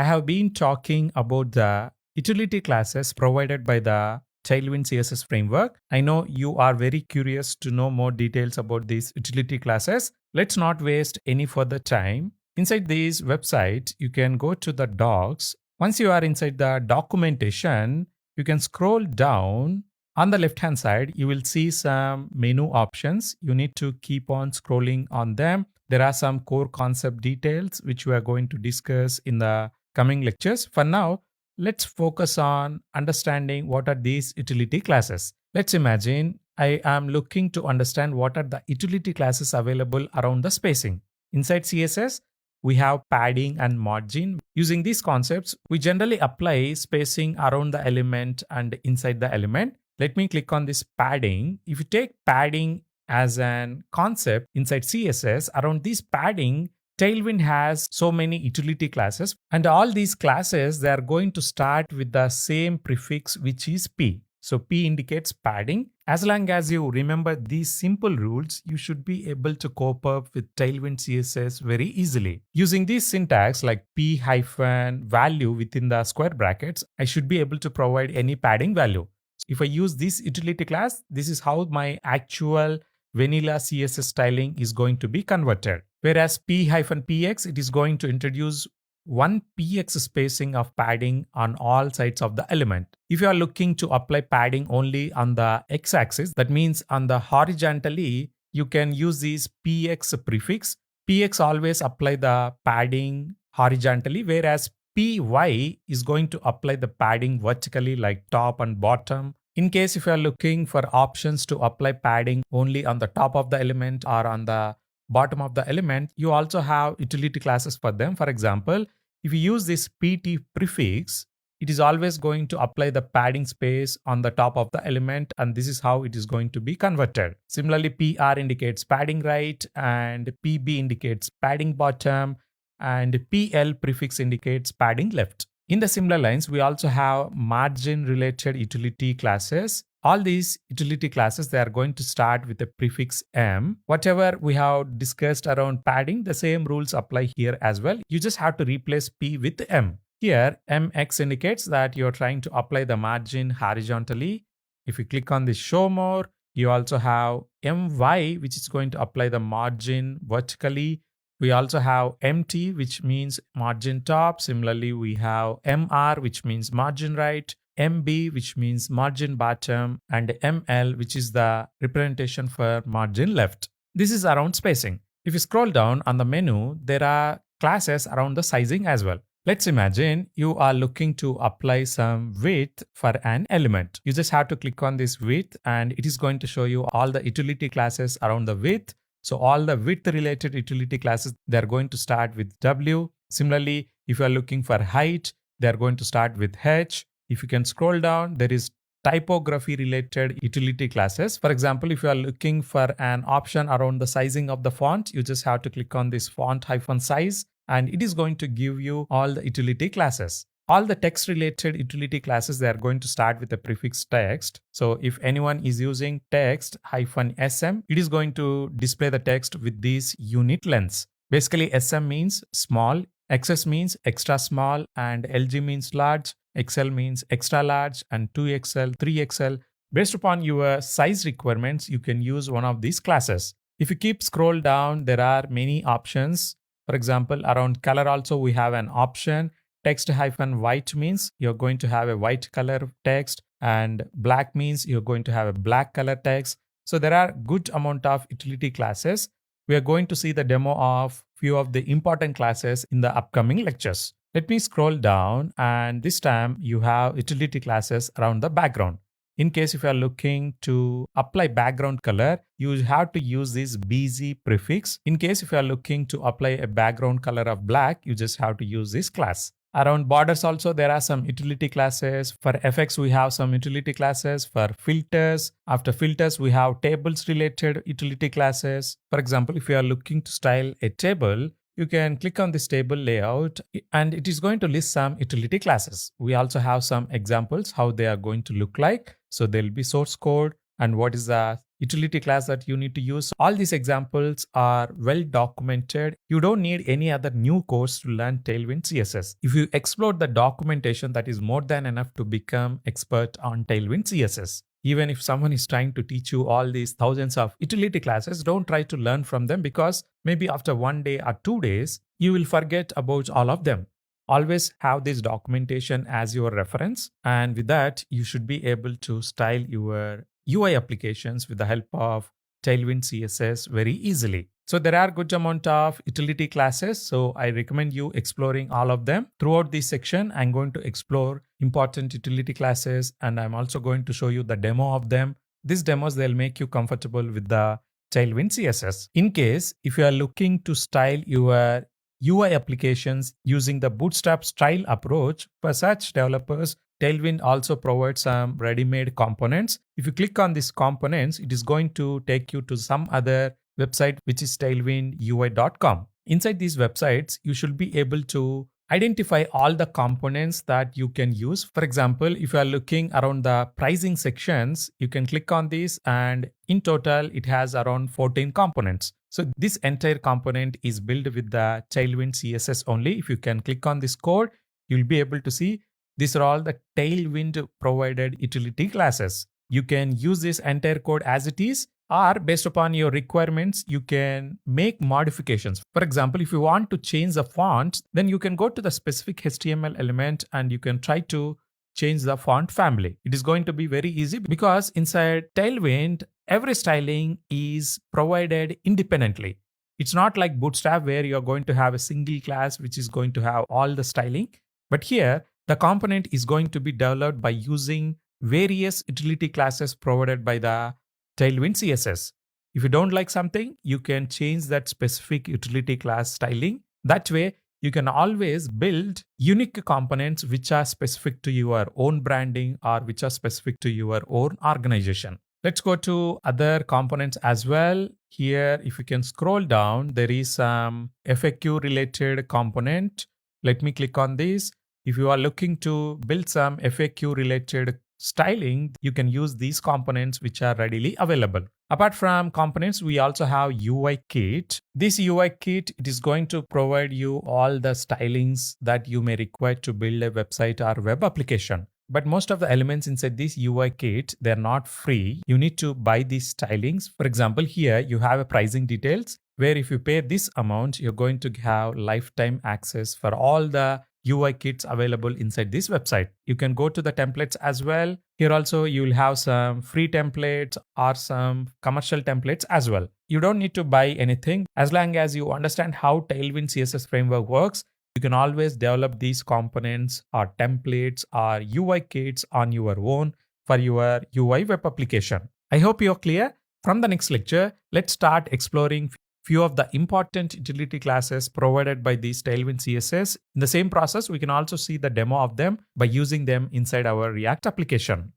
I have been talking about the utility classes provided by the Tailwind CSS framework. I know you are very curious to know more details about these utility classes. Let's not waste any further time. Inside this website, you can go to the docs. Once you are inside the documentation, you can scroll down. On the left hand side, you will see some menu options. You need to keep on scrolling on them. There are some core concept details which we are going to discuss in the coming lectures. For now, let's focus on understanding what are these utility classes. Let's imagine I am looking to understand what are the utility classes available around the spacing. Inside CSS, we have padding and margin. Using these concepts, we generally apply spacing around the element and inside the element. Let me click on this padding. If you take padding as an concept inside CSS, around this padding, Tailwind has so many utility classes, and all these classes, they are going to start with the same prefix, which is P. So P indicates padding. As long as you remember these simple rules, you should be able to cope up with Tailwind CSS very easily. Using this syntax like P hyphen value within the square brackets, I should be able to provide any padding value. If I use this utility class, this is how my actual vanilla CSS styling is going to be converted. Whereas P-px, it is going to introduce one px spacing of padding on all sides of the element. If you are looking to apply padding only on the x-axis, that means on the horizontally, you can use this px prefix. Px always apply the padding horizontally, whereas py is going to apply the padding vertically like top and bottom. In case if you are looking for options to apply padding only on the top of the element or on the bottom of the element, you also have utility classes for them. For example, if you use this pt prefix, it is always going to apply the padding space on the top of the element, and this is how it is going to be converted. Similarly, pr indicates padding right, and pb indicates padding bottom, and pl prefix indicates padding left. In the similar lines, we also have margin related utility classes. All these utility classes, they are going to start with the prefix m. Whatever we have discussed around padding, the same rules apply here as well. You just have to replace p with m. Here, mx indicates that you're trying to apply the margin horizontally. If you click on this show more, you also have my, which is going to apply the margin vertically. We also have MT, which means margin top. Similarly, we have MR, which means margin right, MB, which means margin bottom, and ML, which is the representation for margin left. This is around spacing. If you scroll down on the menu, there are classes around the sizing as well. Let's imagine you are looking to apply some width for an element. You just have to click on this width, and it is going to show you all the utility classes around the width. So all the width related utility classes, they're going to start with W. Similarly, if you are looking for height, they're going to start with H. If you can scroll down, there is typography related utility classes. For example, if you are looking for an option around the sizing of the font, you just have to click on this font-size, and it is going to give you all the utility classes. All the text related utility classes, they are going to start with the prefix text. So if anyone is using text-sm, it is going to display the text with this unit lengths. Basically, sm means small, xs means extra small, and lg means large, xl means extra large, and 2xl, 3xl. Based upon your size requirements, you can use one of these classes. If you keep scroll down, there are many options. For example, around color also we have an option. Text-white means you're going to have a white color text, and black means you're going to have a black color text. So there are good amount of utility classes. We are going to see the demo of few of the important classes in the upcoming lectures. Let me scroll down, and this time you have utility classes around the background. In case if you are looking to apply background color, you have to use this BZ prefix. In case if you are looking to apply a background color of black, you just have to use this class. Around borders also, there are some utility classes. For effects, we have some utility classes. For filters, after filters, we have tables related utility classes. For example, if you are looking to style a table, you can click on this table layout, and it is going to list some utility classes. We also have some examples how they are going to look like. So there will be source code and what is the utility class that you need to use. All these examples are well documented. You don't need any other new course to learn Tailwind CSS. If you explore the documentation, that is more than enough to become expert on Tailwind CSS. Even if someone is trying to teach you all these thousands of utility classes, don't try to learn from them, because maybe after 1 day or 2 days, you will forget about all of them. Always have this documentation as your reference, and with that, you should be able to style your UI applications with the help of Tailwind CSS very easily. So there are good amount of utility classes, so I recommend you exploring all of them. Throughout this section, I'm going to explore important utility classes, and I'm also going to show you the demo of them. These demos, they'll make you comfortable with the Tailwind CSS. In case if you are looking to style your UI applications using the Bootstrap style approach, for such developers, Tailwind also provides some ready-made components. If you click on these components, it is going to take you to some other website, which is tailwindui.com. Inside these websites, you should be able to identify all the components that you can use. For example, if you are looking around the pricing sections, you can click on this, and in total, it has around 14 components. So this entire component is built with the Tailwind CSS only. If you can click on this code, you'll be able to see these are all the Tailwind provided utility classes. You can use this entire code as it is, or based upon your requirements, you can make modifications. For example, if you want to change the font, then you can go to the specific HTML element and you can try to change the font family. It is going to be very easy because inside Tailwind, every styling is provided independently. It's not like Bootstrap where you're going to have a single class which is going to have all the styling. But here, the component is going to be developed by using various utility classes provided by the Tailwind CSS. If you don't like something, you can change that specific utility class styling. That way, you can always build unique components which are specific to your own branding or which are specific to your own organization. Let's go to other components as well. Here, if you can scroll down, there is some FAQ related component. Let me click on this. If you are looking to build some FAQ related styling, you can use these components which are readily available. Apart from components, we also have UI kit. This UI kit, it is going to provide you all the stylings that you may require to build a website or web application. But most of the elements inside this UI kit, they're not free. You need to buy these stylings. For example, here you have a pricing details where if you pay this amount, you're going to have lifetime access for all the UI kits available inside this website. You can go to the templates as well. Here also you will have some free templates or some commercial templates as well. You don't need to buy anything. As long as you understand how Tailwind CSS framework works, you can always develop these components or templates or UI kits on your own for your UI web application. I hope you're clear. From the next lecture, let's start exploring few of the important utility classes provided by these Tailwind CSS. In the same process, we can also see the demo of them by using them inside our React application.